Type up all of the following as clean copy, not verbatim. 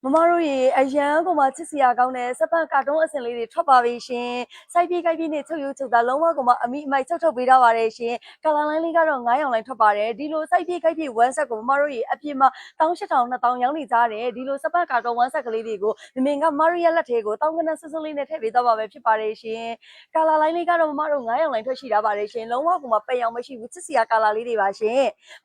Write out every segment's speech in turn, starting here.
မမတို့ရေအရန်ကိုမှချစ်စရာကောင်းတဲ့စပတ်ကာတွန်းအစင်လေးတွေထွက်ပါပြီရှင်စိုက်ပြေးကိုက်ပြေးနဲ့ချုပ်ရုပ်ချုပ်တာလုံးဝကိုမှအမိအမိုက်ချုပ်ထုတ်ပေးထားပါတယ်ရှင်ကာလာလိုင်းလေးကတော့9ရောင်လိုင်းထွက်ပါတယ်ဒီလိုစိုက်ပြေးကိုက်ပြေး1ဆက်ကိုမမတို့ရေအပြည့်မှာ18000 2000ရောင်းနေကြတယ်ဒီလိုစပတ်ကာတွန်း1ဆက်ကလေးတွေကိုမင်ကမရီယာလက်ထဲကိုတောင်းကနဆွဆွလေးနဲ့ထည့်ပေးတော့ပါပဲဖြစ်ပါတယ်ရှင်ကာလာလိုင်းလေးကတော့မမတို့9ရောင်လိုင်းထွက်ရှိထားပါတယ်ရှင်လုံးဝကိုမှပိတ်အောင်မရှိဘူးချစ်စရာကာလာလေးတွေပါရှင်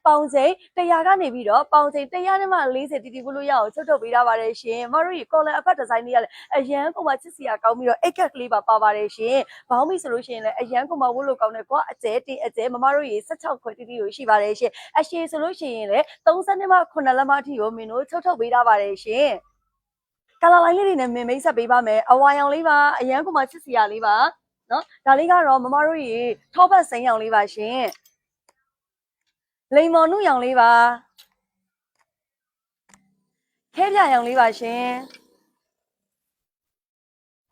ပေါင်ချိန်100ကနေပြီးတော့ပေါင်ချိန်100နဲ့မှ40တီတီဘူးလို့ရအောင်ချုပ်ထုတ်ပေးထားပါတယ်ရှင်မတို့ကော်လန်အဖက်ဒီဇိုင်းလေးကလည်းအရန်ကိုမှချစ်စရာကောင်းပြီးတော့အိတ်ကက်ကလေးပါပါတယ်ရှင်ဘောင်းမီဆိုလို့ရှိရင်လည်းအရန်ကိုမှဝတ်လို့ကောင်းတယ်ကွာအကျဲတင်အကျဲမမတို့ရေ16ခွဲတီတီကိုရှိပါတယ်ရှင်အရှည်ဆိုလို့ရှိရင်လည်း30နဲ့မှ9လက်မအထိကိုမင်းတို့ချုပ်ထုတ်ပေးထားပါတယ်ရှင်ကာလာလိုင်းလေးတွေနဲ့မင်းမိတ်ဆက်ပေးပါမယ်အဝါရောင်လေးပါအရန်ကိုမှချစ်စရာလေးပါနော်ဒါလေးကတော့မမတို့ရေထောပတ်စိမ်းရောင်လေးပါရှင်လိမ္မော်နုရောင်လေးပါခဲပြရောင်လေးပါရှင်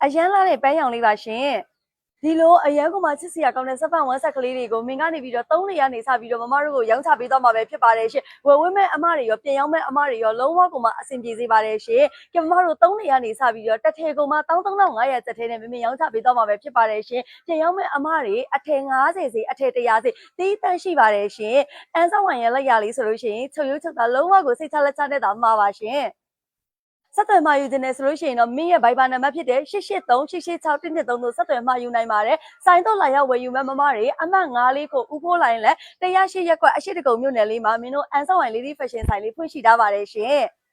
အရန်လာတဲ့ပန်းရောင်လေးပါရှင်ဒီလိုအရန်ကိုမှချစ်စရာကောင်းတဲ့စပတ်1ဆက်ကလေးတွေကိုမင်းကနေပြီးတော့3နေရနေစပြီးတော့မမတို့ကိုရောင်းချပေးတော့မှာပဲဖြစ်ပါတယ်ရှင်ဝယ်ဝင်းမဲ့အမတွေရောပြင်ရောင်းမဲ့အမတွေရောလုံးဝကိုမှအဆင်ပြေစေပါတယ်ရှင်ကမမတို့3နေရနေစပြီးတော့တစ်ထည်ကိုမှ13500ကျပ်ထဲနဲ့မင်းရောင်းချပေးတော့မှာပဲဖြစ်ပါတယ်ရှင်ပြင်ရောင်းမဲ့အမတွေအထည်90စီအထည်100စီတီးတန့်ရှိပါတယ်ရှင်အန်ဆောင်းဝိုင်ရဲ့လက်ရလေးဆိုလို့ရှိရင်ချုပ်ရုပ်ချုပ်တာလုံးဝကိုစိတ်ချလက်ချနဲ့တာမှာပါရှင်ဆက်သွယ်မှာယူခြင်းနဲ့ဆိုလို့ရှိရင်တော့မင်းရဲ့ Viber နံပါတ်ဖြစ်တဲ့8838861133တို့ဆက်သွယ်မှာယူနိုင်ပါတယ်။စိုင်းတော့လာရောက်ဝယ်ယူမဲ့မမတွေအမှတ်54ကိုဥဖိုးလိုင်းလဲ108ရက်ကွက်အရှိတကုံမြို့နယ်လေးမှာမင်းတို့အန်ဆောင်းဝိုင်လေးဒီဖက်ရှင်ဆိုင်လေးဖွင့်ရှိထားပါတယ်ရှင်။